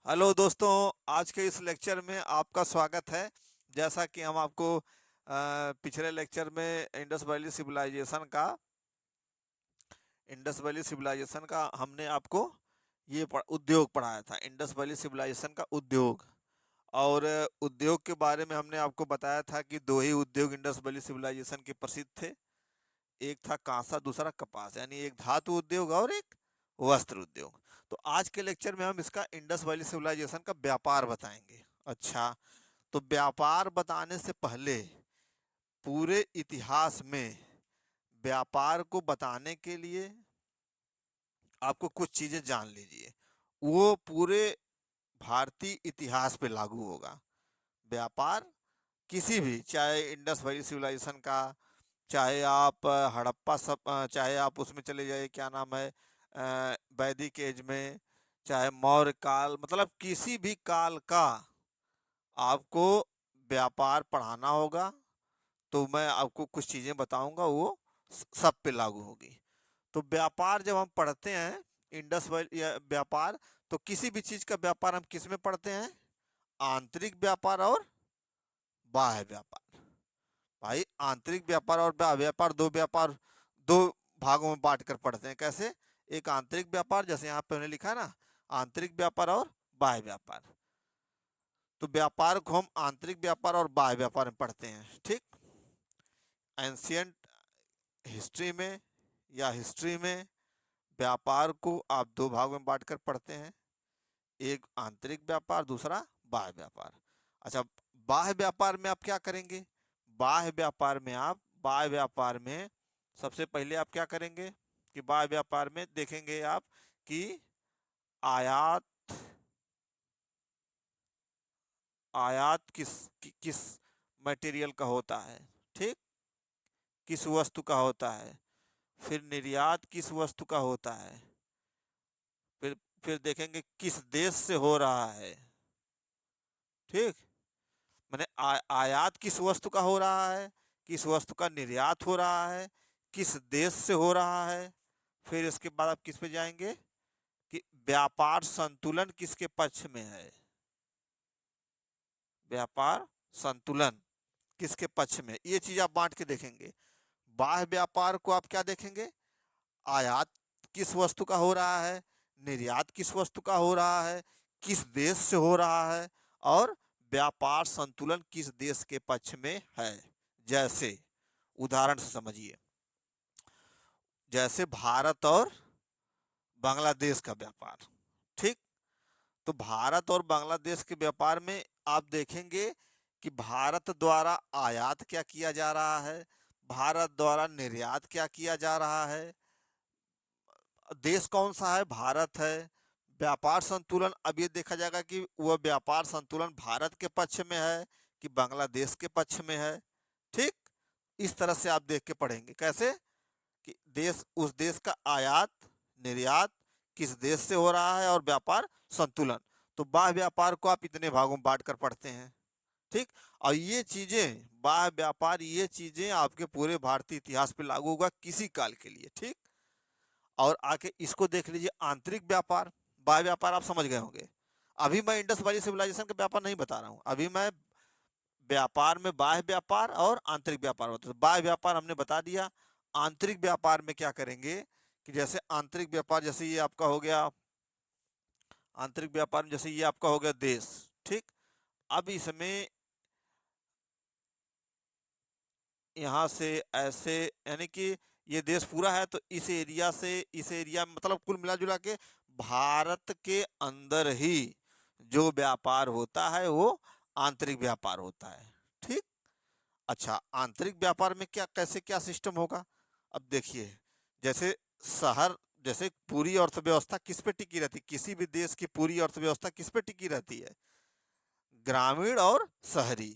Hello दोस्तों। आज के इस लेक्चर में आपका स्वागत है। जैसा कि हम आपको पिछले लेक्चर में इंडस वैली सिविलाइजेशन का हमने आपको उद्योग पढ़ाया था। इंडस वैली सिविलाइजेशन का उद्योग और उद्योग के बारे में हमने आपको बताया था कि दो ही उद्योग इंडस वैली सिविलाइजेशन के प्रसिद्ध थे। एक था कांसा, दूसरा कपास, यानी एक धातु उद्योग और एक वस्त्र उद्योग। तो आज के लेक्चर में हम इसका इंडस वैली सिविलाइजेशन का व्यापार बताएंगे। अच्छा, तो व्यापार बताने से पहले पूरे इतिहास में व्यापार को बताने के लिए आपको कुछ चीजें जान लीजिए। वो पूरे भारतीय इतिहास पे लागू होगा। व्यापार किसी भी, चाहे इंडस वैली सिविलाइजेशन का, चाहे आप चाहे आप उसमें चले जाइए, क्या नाम है, वैदिक एज में, चाहे मौर्य काल, मतलब किसी भी काल का आपको व्यापार पढ़ाना होगा। तो मैं आपको कुछ चीजें बताऊंगा, वो सब पे लागू होगी। तो व्यापार जब हम पढ़ते हैं, इंडस वैली व्यापार, तो किसी भी चीज का व्यापार हम किस में पढ़ते हैं? आंतरिक व्यापार और बाह्य व्यापार। भाई, आंतरिक व्यापार और बाह्य व्यापार, दो भागों में बांट कर पढ़ते हैं। कैसे? एक आंतरिक व्यापार, जैसे यहाँ पे हमने लिखा है ना, आंतरिक व्यापार और बाह्य व्यापार। तो व्यापार को हम आंतरिक व्यापार और बाह्य व्यापार में पढ़ते हैं। ठीक। एंशियंट हिस्ट्री में या हिस्ट्री में व्यापार को आप दो भागों में बांटकर पढ़ते हैं। एक आंतरिक व्यापार, दूसरा बाह्य व्यापार। अच्छा, बाह्य व्यापार में आप क्या करेंगे? बाह्य व्यापार में सबसे पहले आप क्या करेंगे कि बाह्य व्यापार में देखेंगे आप कि आयात आयात किस मटेरियल का होता है। ठीक। किस वस्तु का होता है। फिर निर्यात किस वस्तु का होता है। फिर फिर देखेंगे किस देश से हो रहा है। ठीक। मैंने आयात किस वस्तु का हो रहा है, किस वस्तु का निर्यात हो रहा है, किस देश से हो रहा है। फिर इसके बाद आप किस पे जाएंगे कि व्यापार संतुलन किसके पक्ष में है। व्यापार संतुलन किसके पक्ष में, ये चीज आप बांट के देखेंगे। बाह्य व्यापार को आप क्या देखेंगे? आयात किस वस्तु का हो रहा है, निर्यात किस वस्तु का हो रहा है, किस देश से हो रहा है, और व्यापार संतुलन किस देश के पक्ष में है। जैसे उदाहरण से समझिए, जैसे भारत और बांग्लादेश का व्यापार। ठीक। तो भारत और बांग्लादेश के व्यापार में आप देखेंगे कि भारत द्वारा आयात क्या किया जा रहा है, भारत द्वारा निर्यात क्या किया जा रहा है। देश कौन सा है? भारत है। व्यापार संतुलन, अब ये देखा जाएगा कि वह व्यापार संतुलन भारत के पक्ष में है कि बांग्लादेश के पक्ष में है। ठीक। इस तरह से आप देख के पढ़ेंगे। कैसे? कि उस देश का आयात निर्यात किस देश से हो रहा है और व्यापार संतुलन। तो बाह्य व्यापार को आप इतने भागों में बांट कर पढ़ते हैं। ठीक। और ये चीजें, बाह्य व्यापार, ये चीजें आपके पूरे भारतीय इतिहास पे लागू होगा किसी काल के लिए। ठीक। और आके इसको देख लीजिए, आंतरिक व्यापार। बाह्य व्यापार आप समझ गए होंगे। अभी मैं इंडस वैली सिविलाइजेशन का व्यापार नहीं बता रहा हूँ, अभी मैं व्यापार में बाह्य व्यापार और आंतरिक व्यापार होता है। तो बाह्य व्यापार हमने बता दिया। आंतरिक व्यापार में क्या करेंगे कि जैसे आंतरिक व्यापार, जैसे ये आपका हो गया आंतरिक व्यापार में, जैसे ये आपका हो गया देश। ठीक। अब इसमें यहाँ से ऐसे, यानी कि ये देश पूरा है, तो इस एरिया में, मतलब कुल मिला जुला के भारत के अंदर ही जो व्यापार होता है वो आंतरिक व्यापार होता है। ठीक। अच्छा, आंतरिक व्यापार में क्या, कैसे, क्या सिस्टम होगा? अब देखिए, जैसे शहर, जैसे पूरी अर्थव्यवस्था किस पे टिकी रहती है, किसी भी देश की पूरी अर्थव्यवस्था किस पे टिकी रहती है? ग्रामीण और शहरी।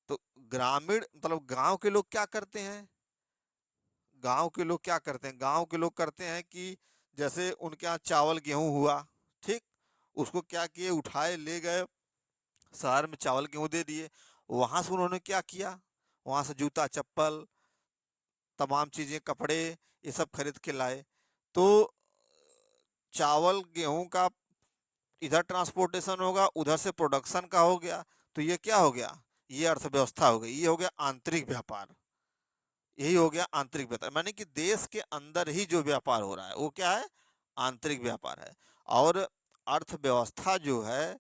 तो ग्रामीण मतलब गांव के लोग क्या करते हैं? गांव के लोग करते हैं कि जैसे उनके यहाँ चावल गेहूं हुआ। ठीक। उसको क्या किए, उठाए ले गए शहर में, चावल गेहूं दे दिए। वहां से उन्होंने क्या किया, वहां से जूता चप्पल, तमाम चीजें, कपड़े, ये सब खरीद के लाए। तो चावल गेहूं का इधर ट्रांसपोर्टेशन होगा, उधर से प्रोडक्शन का हो गया, तो ये क्या हो गया, ये अर्थव्यवस्था हो गई, ये हो गया आंतरिक व्यापार। यही हो गया आंतरिक व्यापार, माने कि देश के अंदर ही जो व्यापार हो रहा है वो क्या है, आंतरिक व्यापार है। और अर्थव्यवस्था जो है,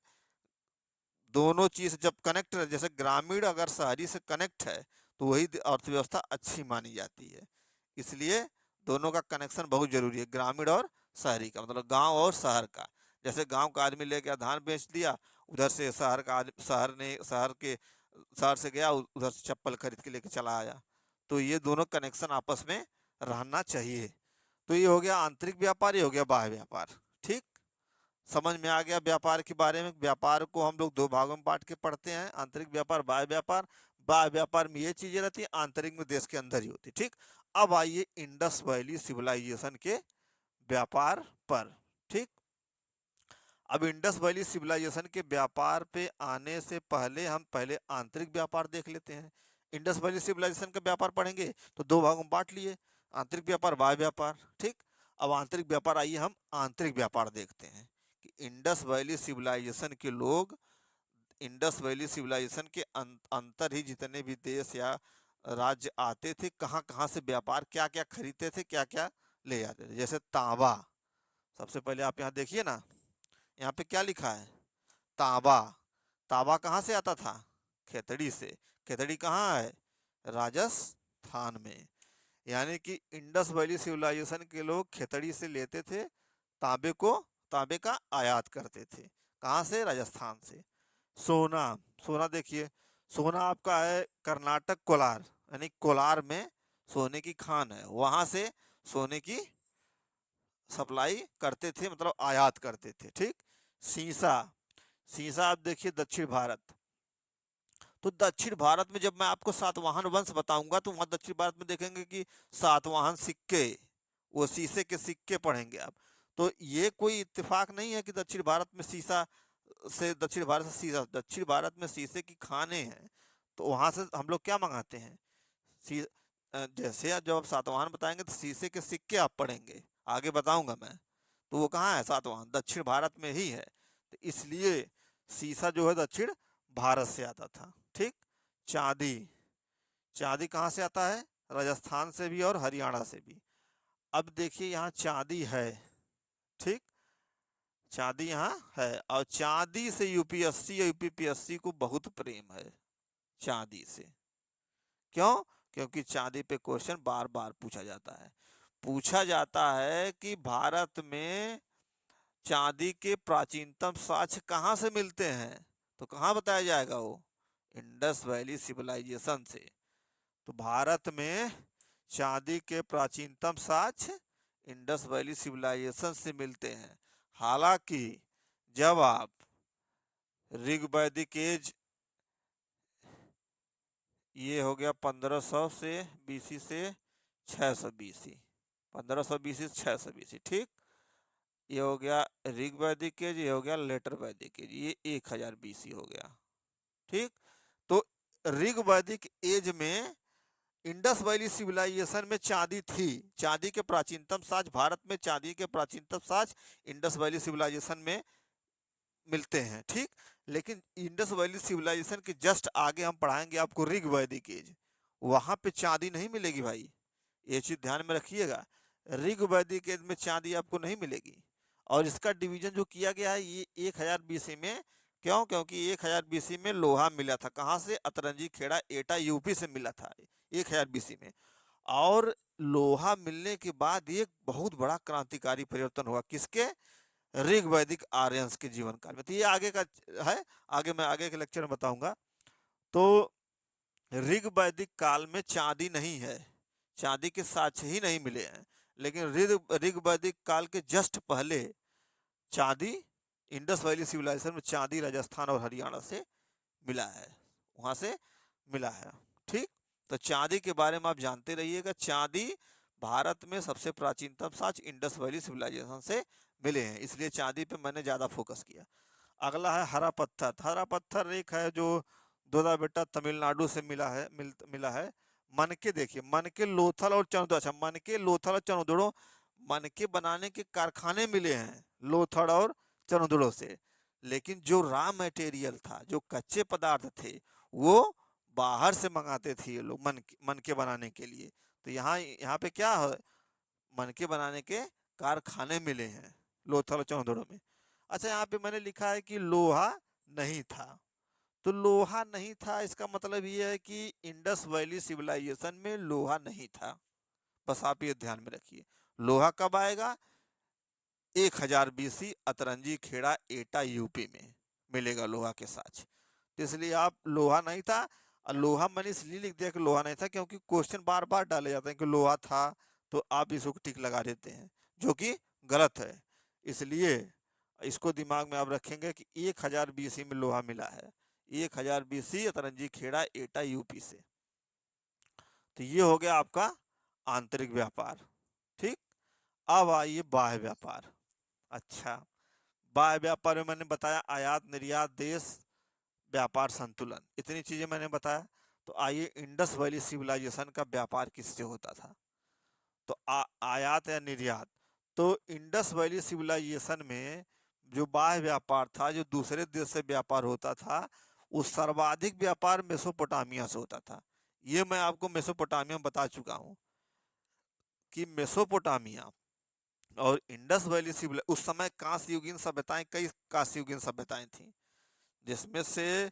दोनों चीज जब कनेक्ट है, जैसे ग्रामीण अगर शहरी से कनेक्ट है तो वही अर्थव्यवस्था अच्छी मानी जाती है। इसलिए दोनों का कनेक्शन बहुत जरूरी है, ग्रामीण और शहरी का, मतलब गांव और शहर का। जैसे गांव का आदमी लेके धान बेच दिया, उधर से शहर का आदमी, शहर से गया, उधर से चप्पल खरीद के लेके चला आया। तो ये दोनों कनेक्शन आपस में रहना चाहिए। तो ये हो गया आंतरिक व्यापार, ये हो गया बाह्य व्यापार। ठीक, समझ में आ गया व्यापार के बारे में। व्यापार को हम लोग दो भागों में बांट के पढ़ते हैं, आंतरिक व्यापार, बाह्य व्यापार। बाह्य व्यापार में ये चीजें रहती है, आंतरिक में देश के अंदर ही होती। ठीक, अब आइए इंडस वैली सिविलाइजेशन के व्यापार पर। ठीक, अब इंडस वैली सिविलाइजेशन के व्यापार पे आने से पहले हम पहले आंतरिक व्यापार देख लेते हैं। इंडस वैली सिविलाइजेशन का व्यापार पढ़ेंगे तो दो भागों में बांट लिए, आंतरिक व्यापार, बाह्य व्यापार। ठीक, अब आंतरिक व्यापार, आइए हम आंतरिक व्यापार देखते हैं कि इंडस वैली सिविलाइजेशन के लोग, इंडस वैली सिविलाइजेशन के अंतर ही जितने भी देश या राज्य आते थे, कहाँ कहाँ से व्यापार, क्या क्या खरीदते थे, क्या क्या ले जाते थे। जैसे तांबा, सबसे पहले आप यहाँ देखिए ना, यहाँ पे क्या लिखा है, तांबा। तांबा कहाँ से आता था, खेतड़ी से। खेतड़ी कहाँ है, राजस्थान में। यानी कि इंडस वैली सिविलाइजेशन के लोग खेतड़ी से लेते थे तांबे को, तांबे का आयात करते थे। कहाँ से, राजस्थान से। सोना, सोना देखिए, सोना आपका है कर्नाटक, कोलार, यानी कोलार में सोने की खान है, वहां से सोने की सप्लाई करते थे, मतलब आयात करते थे। ठीक, सीसा, सीसा आप देखिए दक्षिण भारत। तो दक्षिण भारत में जब मैं आपको सातवाहन वंश बताऊंगा तो वहां दक्षिण भारत में देखेंगे कि सातवाहन सिक्के, वो शीशे के सिक्के पढ़ेंगे आप। तो ये कोई इत्तेफाक नहीं है कि दक्षिण भारत में शीशा से, दक्षिण भारत से शीशा, दक्षिण भारत में शीशे की खाने हैं, तो वहां से हम लोग क्या मंगाते हैं, जैसे जब आप सातवाहन बताएंगे तो शीशे के सिक्के आप पढ़ेंगे, आगे बताऊंगा मैं। तो वो कहाँ है, सातवाहन दक्षिण भारत में ही है, तो इसलिए शीशा जो है दक्षिण भारत से आता था। ठीक, चांदी, चांदी कहाँ से आता है, राजस्थान से भी और हरियाणा से भी। अब देखिए यहाँ चांदी है। ठीक, चांदी यहाँ है, और चांदी से यूपीएससी या यूपीपीएससी को बहुत प्रेम है, चांदी से। क्यों, क्योंकि चांदी पे क्वेश्चन बार बार पूछा जाता है। पूछा जाता है कि भारत में चांदी के प्राचीनतम साक्ष्य कहाँ से मिलते हैं, तो कहाँ बताया जाएगा वो, इंडस वैली सिविलाइजेशन से। तो भारत में चांदी के प्राचीनतम साक्ष्य इंडस वैली सिविलाइजेशन से मिलते हैं। हालांकि जब आप ऋग वैदिक एज, ये हो गया 1500 से बीसी से 600 बीसी, 1500 बीसी से 600 बीसी। ठीक, ये हो गया ऋग वैदिक एज, ये हो गया लेटर वैदिक एज, ये 1000 बीसी हो गया। ठीक, तो ऋग वैदिक एज में इंडस वैली सिविलाइजेशन में चांदी थी। चांदी के प्राचीनतम साक्ष्य, भारत में चांदी के प्राचीनतम साक्ष्य इंडस वैली सिविलाइजेशन में मिलते हैं। ठीक, लेकिन इंडस वैली सिविलाइजेशन के जस्ट आगे हम पढ़ाएंगे आपको ऋग वैदिक एज, वहां पे चांदी नहीं मिलेगी भाई, ये चीज ध्यान में रखिएगा। ऋग वैदिक एज में चांदी आपको नहीं मिलेगी। और इसका डिवीजन जो किया गया है ये 1000 बीसी में, क्यों, क्योंकि 1000 बीसी में लोहा मिला था, कहाँ से, अतरंजी खेड़ा एटा यूपी से मिला था 1000 बीसी में। और लोहा मिलने के बाद एक बहुत बड़ा क्रांतिकारी परिवर्तन हुआ, किसके, ऋग वैदिक आर्यंस के जीवन काल में। तो ये आगे का है, आगे मैं आगे के लेक्चर में बताऊंगा। तो ऋग वैदिक काल में चांदी नहीं है, चांदी के साक्ष्य ही नहीं मिले हैं। लेकिन ऋग वैदिक काल के जस्ट पहले चांदी, इंडस वैली सिविलाइजेशन में चांदी राजस्थान और हरियाणा से मिला है, वहां से मिला है। ठीक, तो चांदी के बारे में आप जानते रहिएगा। चांदी भारत में सबसे प्राचीनतम साक्ष्य इंडस वैली सिविलाइजेशन से मिले हैं, इसलिए चांदी पे मैंने ज्यादा फोकस किया। अगला है हरा पत्थर। हरा पत्थर एक है जो दोदा बेटा तमिलनाडु से मिला है। मनके देखिए, मनके, लोथल और चंदुड़, अच्छा मनके, लोथल और चंदुड़ों, मनके बनाने के कारखाने मिले हैं लोथड़ और चंदुड़ों से। लेकिन जो रॉ मटेरियल था, जो कच्चे पदार्थ थे, वो बाहर से मंगाते थे ये लोग मनके बनाने के लिए। तो यहाँ यहाँ पे क्या है, मनके बनाने के कारखाने मिले हैं लोथल और चौंधड़ों में। अच्छा, यहाँ पे मैंने लिखा है कि लोहा नहीं था। तो लोहा नहीं था, इसका मतलब ये है कि इंडस वैली सिविलाइजेशन में लोहा नहीं था। बस आप ये ध्यान में रखिए। लोहा कब आएगा? 1000 बीसी अतरंजी खेड़ा एटा यूपी में मिलेगा लोहा के साथ। तो इसलिए आप लोहा नहीं था, और लोहा मैंने इसलिए लिख दिया कि लोहा नहीं था क्योंकि क्वेश्चन बार बार डाले जाते हैं कि लोहा था, तो आप इसको टिक लगा देते हैं, जो कि गलत है। इसलिए इसको दिमाग में आप रखेंगे कि 1000 बीसी में लोहा मिला है, 1000 बीसी अतरंजी खेड़ा एटा यूपी से। तो ये हो गया आपका आंतरिक व्यापार। ठीक, अब आइए बाह्य व्यापार। अच्छा, बाह्य व्यापार में मैंने बताया आयात निर्यात देश व्यापार संतुलन, इतनी चीजें मैंने बताया। तो आइए इंडस वैली सिविलाइजेशन का व्यापार किससे होता था? तो आयात या निर्यात। तो इंडस वैली सिविलाइजेशन में जो बाह्य व्यापार था, जो दूसरे देश से व्यापार होता था, वो सर्वाधिक व्यापार मेसोपोटामिया से होता था। ये मैं आपको मेसोपोटामिया में बता चुका हूँ कि मेसोपोटामिया और इंडस वैली सिविल उस समय कांस्य युगीन सभ्यताएं, कई कांस्य युगीन सभ्यताएं थी, जिसमें से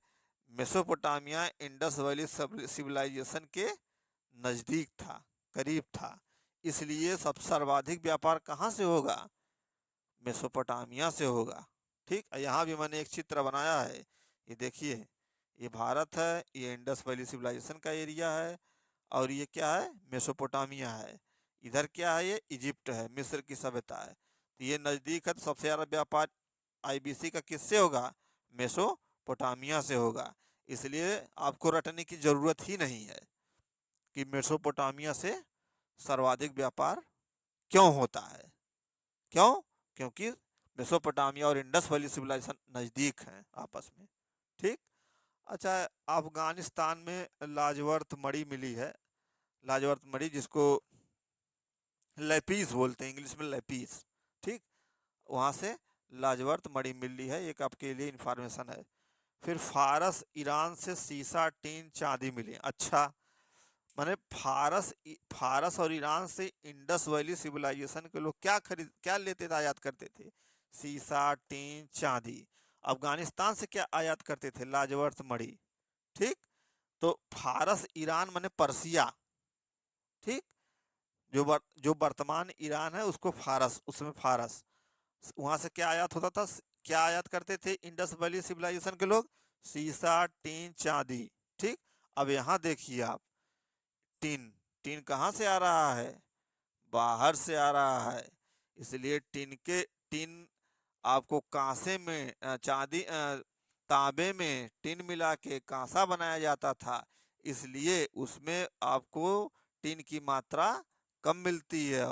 मेसोपोटामिया इंडस वैली सिविलाइजेशन के नजदीक था, करीब था। इसलिए सब सर्वाधिक व्यापार कहाँ से होगा? मेसोपोटामिया से होगा। ठीक, यहाँ भी मैंने एक चित्र बनाया है, ये देखिए, ये भारत है, ये इंडस वैली सिविलाइजेशन का एरिया है, और ये क्या है? मेसोपोटामिया है। इधर क्या है? ये इजिप्ट है, मिस्र की सभ्यता है। तो ये नज़दीक है, तो सबसे ज़्यादा व्यापार आईबीसी का किससे होगा? मेसोपोटामिया से होगा। इसलिए आपको रटने की ज़रूरत ही नहीं है कि मेसोपोटामिया से सर्वाधिक व्यापार क्यों होता है। क्यों? क्योंकि मेसोपोटामिया और इंडस वैली सिविलाइजेशन नज़दीक हैं आपस में। ठीक। अच्छा, अफगानिस्तान में लाजवर्थ मणि मिली है, लाजवर्थ मणि, जिसको लेपीस बोलते हैं, इंग्लिश में लेपीस। ठीक, वहाँ से लाजवर्थ मणि मिली है, एक आपके लिए इंफॉर्मेशन है। फिर फारस ईरान से सीसा टीन चांदी मिली। अच्छा, माने फारस और ईरान से इंडस वैली सिविलाइजेशन के लोग क्या लेते थे, आयात करते थे? सीसा टीन चांदी। अफगानिस्तान से क्या आयात करते थे? लाजवर्थ मणि। ठीक, तो फारस ईरान माने पर्सिया। ठीक, जो वर्तमान ईरान है उसको फारस, उसमें फारस, वहां से क्या आयात होता था? क्या आयात करते थे इंडस वैली सिविलाइजेशन के लोग? सीसा टीन चांदी। ठीक, अब यहाँ देखिए आप, टीन, टीन कहाँ से आ रहा है? बाहर से आ रहा है। इसलिए टीन आपको कांसे में चांदी तांबे में टीन मिला के कांसा बनाया जाता था, इसलिए उसमें आपको टीन की मात्रा कम मिलती है।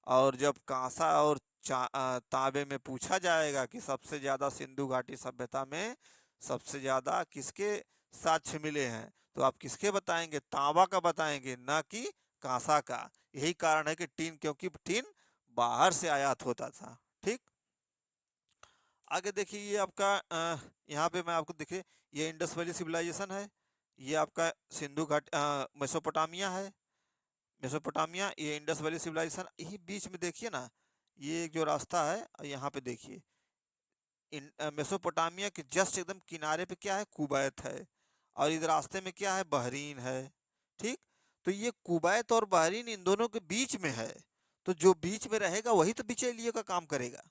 और जब कांसा और तांबे में पूछा जाएगा कि सबसे ज़्यादा सिंधु घाटी सभ्यता में सबसे ज़्यादा किसके साक्ष्य मिले हैं, तो आप किसके बताएंगे? तांबा का बताएंगे, ना कि कांसा का। यही कारण है कि टीन, क्योंकि टीन बाहर से आयात होता था। ठीक, आगे देखिए, ये आपका यहाँ पे मैं आपको देखिए, ये इंडस वैली सिविलाइजेशन है, ये आपका सिंधु घाट मेसोपोटामिया है, मेसोपोटामिया, ये इंडस वैली सिविलाइजेशन। यही बीच में देखिए ना, ये एक जो रास्ता है, यहाँ पे देखिए, मेसोपोटामिया के जस्ट एकदम किनारे पे क्या है? कुवैत है, और इधर रास्ते में क्या है? बहरीन है। ठीक, तो ये कुवैत और बहरीन इन दोनों के बीच में है, तो जो बीच में रहेगा वही तो बिचौलिए का काम करेगा।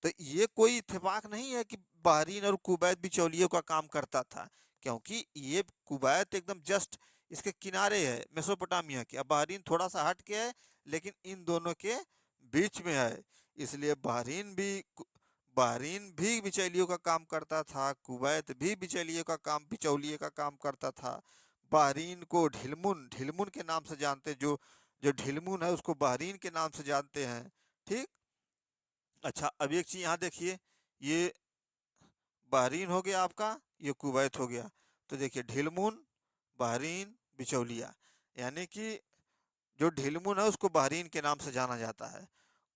तो ये कोई इत्तेफाक नहीं है कि बहरीन और कुवैत बिचौलियों का काम करता था, क्योंकि ये कुवैत एकदम जस्ट इसके किनारे है मेसोपोटामिया के, अब बहरीन थोड़ा सा हट के है, लेकिन इन दोनों के बीच में है। इसलिए बहरीन भी बिचौलियों का काम करता था, कुवैत भी बिचौलिए का काम करता था। बहरीन को ढिलमुन ढिलमुन के नाम से जानते, जो जो ढिलमुन है उसको बहरीन के नाम से जानते हैं। ठीक, अच्छा, अब एक चीज यहाँ देखिए, ये बहरीन हो गया आपका, ये कुवैत हो गया। तो देखिए, ढिलमुन, बहरीन, बिचौलिया, यानी कि जो ढिलमुन है उसको बहरीन के नाम से जाना जाता है,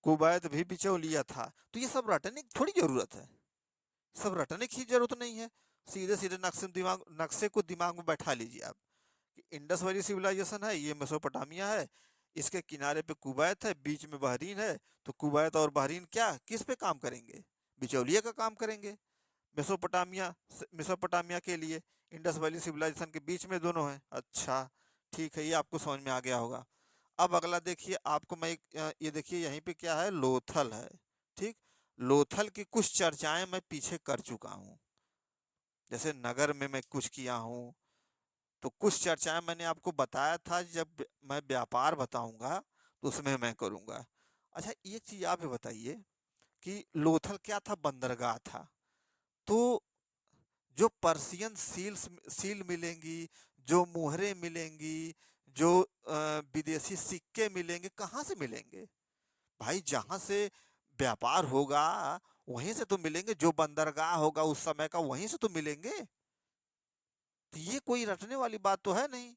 कुवैत भी बिचौलिया था। तो ये सब रटने की थोड़ी जरूरत है, सब रटने की जरूरत नहीं है, सीधे सीधे नक्शे को दिमाग में बैठा लीजिए आप कि इंडस वैली सिविलाइजेशन है, ये मेसोपोटामिया है, इसके किनारे पे कुवैत है, बीच में बहरीन है। तो कुवैत और बहरीन क्या किस पे काम करेंगे? बिचौलिए का काम करेंगे। मेसोपोटामिया के लिए इंडस वैली सिविलाइजेशन के बीच में दोनों हैं। अच्छा, ठीक है, ये आपको समझ में आ गया होगा। अब अगला देखिए, आपको मैं ये देखिए यहीं पे क्या है, लोथल है। ठीक, लोथल की कुछ चर्चाएं मैं पीछे कर चुका हूँ, जैसे नगर में मैं कुछ किया हूँ, तो कुछ चर्चाएं मैंने आपको बताया था, जब मैं व्यापार बताऊंगा तो उसमें मैं करूंगा। अच्छा, एक चीज आप ये बताइए कि लोथल क्या था? बंदरगाह था। तो जो पर्शियन सील मिलेंगी, जो मुहरें मिलेंगी, जो विदेशी सिक्के मिलेंगे, कहाँ से मिलेंगे भाई? जहां से व्यापार होगा वहीं से तो मिलेंगे, जो बंदरगाह होगा उस समय का वहीं से तो मिलेंगे। तो ये कोई रटने वाली बात तो है नहीं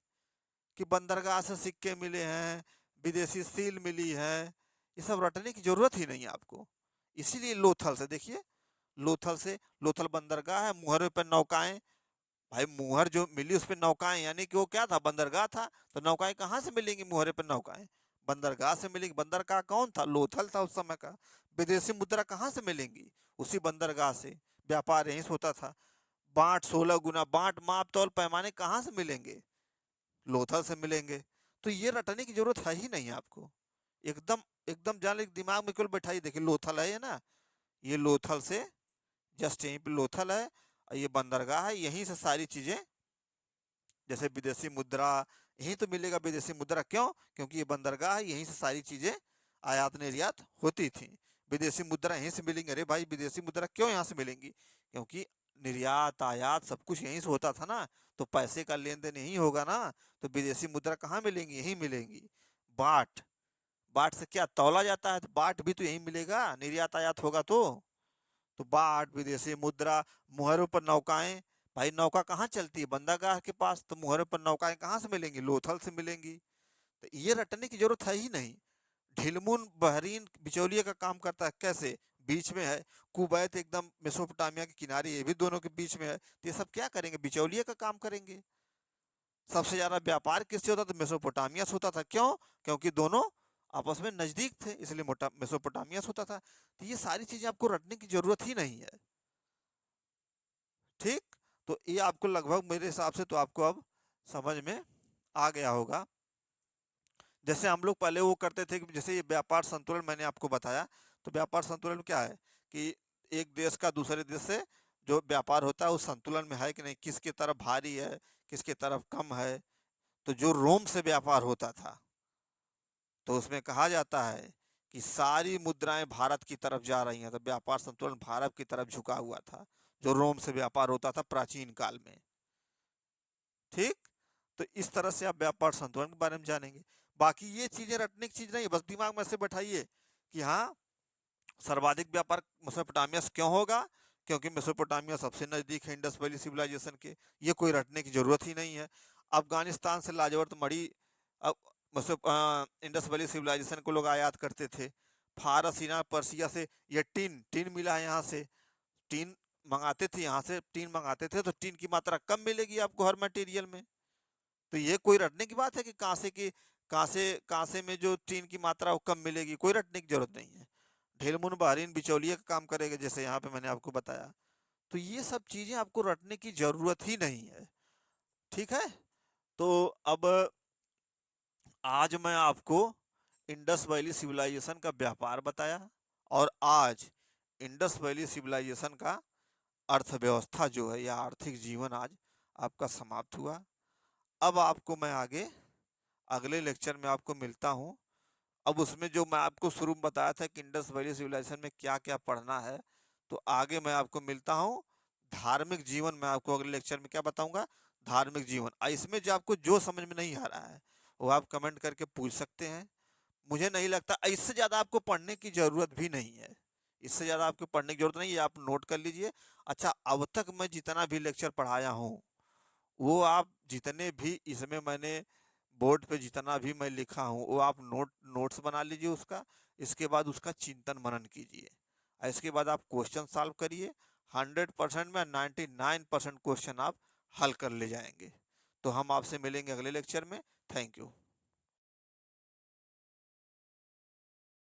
कि बंदरगाह से सिक्के मिले हैं, विदेशी सील मिली है। ये सब रटने की जरूरत ही नहीं है आपको। इसीलिए लोथल से देखिए, लोथल से, लोथल बंदरगाह है, मुहर पे नौकाएं। भाई मुहर जो मिली उस पे नौकाएं, यानी कि वो क्या था? बंदरगाह था। तो नौकाएं कहाँ से मिलेंगी? मुहरे पे नौकाएं बंदरगाह से मिलेंगी। बंदरगाह कौन था? लोथल था उस समय का। विदेशी मुद्रा कहाँ से मिलेंगी? उसी बंदरगाह से। व्यापार यहीं से होता था। बांट 16 गुना, बांट माप तौल पैमाने कहाँ से मिलेंगे? लोथल से मिलेंगे। तो ये रटने की जरूरत है ही नहीं आपको। एकदम एकदम जान लीजिए, दिमाग में केवल बैठाइए। देखिए लोथल है ना, ये लोथल से जस्ट यहीं पे लोथल है, और ये बंदरगाह है, यहीं से सारी चीजें, जैसे विदेशी मुद्रा यहीं तो मिलेगा। विदेशी मुद्रा क्यों? क्योंकि ये बंदरगाह है, यहीं से सारी चीजें आयात निर्यात होती थी। विदेशी मुद्रा यहीं से मिलेंगे। अरे भाई, विदेशी मुद्रा क्यों यहाँ से मिलेंगी? क्योंकि निर्यात आयात सब कुछ यहीं से होता था ना, तो पैसे का लेन देन यहीं होगा ना। तो विदेशी मुद्रा कहाँ मिलेंगी? यहीं मिलेंगी। बाट, बाट से क्या तौला जाता है? तो बाट भी तो यहीं मिलेगा, निर्यात आयात होगा तो बाट, विदेशी मुद्रा, मुहरों पर नौकाएं। भाई नौका कहाँ चलती है? बंदरगाह के पास। तो मुहरों पर नौकाएं कहाँ से मिलेंगी? लोथल से मिलेंगी। तो ये रटने की जरूरत है ही नहीं। ढिलमुन बहरीन बिचौलिए का काम करता है। कैसे? बीच में है। कुवैत एकदम मेसोपोटामिया के किनारे, ये भी दोनों के बीच में है। तो ये सब क्या करेंगे? बिचौलिए का काम करेंगे। सबसे ज्यादा व्यापार किससे होता था? मेसोपोटामिया से होता था। क्यों? क्योंकि दोनों आपस में नजदीक थे, इसलिए मेसोपोटामिया से होता था। तो ये सारी चीजें आपको रटने की जरूरत ही नहीं है। ठीक, तो ये आपको लगभग मेरे हिसाब से तो आपको अब समझ में आ गया होगा। जैसे हम लोग पहले वो करते थे कि जैसे ये व्यापार संतुलन मैंने आपको बताया, तो व्यापार संतुलन क्या है कि एक देश का दूसरे देश से जो व्यापार होता है, उस संतुलन में है कि नहीं, किसकी तरफ भारी है, किसकी तरफ कम है। तो जो रोम से व्यापार होता था, तो उसमें कहा जाता है कि सारी मुद्राएं भारत की तरफ जा रही हैं, तो व्यापार संतुलन भारत की तरफ झुका हुआ था, जो रोम से व्यापार होता था प्राचीन काल में। ठीक, तो इस तरह से आप व्यापार संतुलन के बारे में जानेंगे। बाकी ये चीजें रटने की चीज नहीं है, बस दिमाग में से बैठाइए कि हाँ, सर्वाधिक व्यापार मेसोपोटामिया से क्यों होगा? क्योंकि मेसोपोटामिया सबसे नजदीक है इंडस वैली सिविलाइजेशन के। ये कोई रटने की जरूरत ही नहीं है। अफगानिस्तान से लाजवर्त मणि, अब इंडस वैली सिविलाइजेशन को लोग आयात करते थे। फारस, ईरान, पर्सिया से ये टीन टीन मिला है, यहाँ से टीन मंगाते थे, यहाँ से टीन मंगाते थे, तो टीन की मात्रा कम मिलेगी आपको हर मटेरियल में। तो ये कोई रटने की बात है कि कांसे में जो टीन की मात्रा वो कम मिलेगी? कोई रटने की जरूरत नहीं है। ढेलमुन बहरीन बिचौलिए का काम करेगा, जैसे यहाँ पे मैंने आपको बताया। तो ये सब चीजें आपको रटने की जरूरत ही नहीं है। ठीक है, तो अब आज मैं आपको इंडस वैली सिविलाइजेशन का व्यापार बताया, और आज इंडस वैली सिविलाइजेशन का अर्थव्यवस्था जो है या आर्थिक जीवन आज आपका समाप्त हुआ। अब आपको मैं आगे अगले लेक्चर में आपको मिलता हूँ। अब उसमें जो मैं आपको शुरू में बताया था कि इंडस वैली सिविलाइजेशन में क्या क्या पढ़ना है, तो आगे मैं आपको मिलता हूँ। धार्मिक जीवन में आपको अगले लेक्चर में क्या बताऊंगा? धार्मिक जीवन। इसमें जो आपको जो समझ में नहीं आ रहा है वो आप कमेंट करके पूछ सकते हैं। मुझे नहीं लगता इससे ज़्यादा आपको पढ़ने की ज़रूरत भी नहीं है। इससे ज़्यादा आपको पढ़ने की जरूरत नहीं है, आप नोट कर लीजिए। अच्छा, अब तक मैं जितना भी लेक्चर पढ़ाया हूँ, वो आप जितने भी इसमें मैंने बोर्ड पे जितना भी मैं लिखा हूँ, वो आप नोट्स बना लीजिए उसका। इसके बाद उसका चिंतन मनन कीजिए, और इसके बाद आप क्वेश्चन सॉल्व करिए। 100% में 99% क्वेश्चन आप हल कर ले जाएंगे। तो हम आपसे मिलेंगे अगले लेक्चर में। Thank you.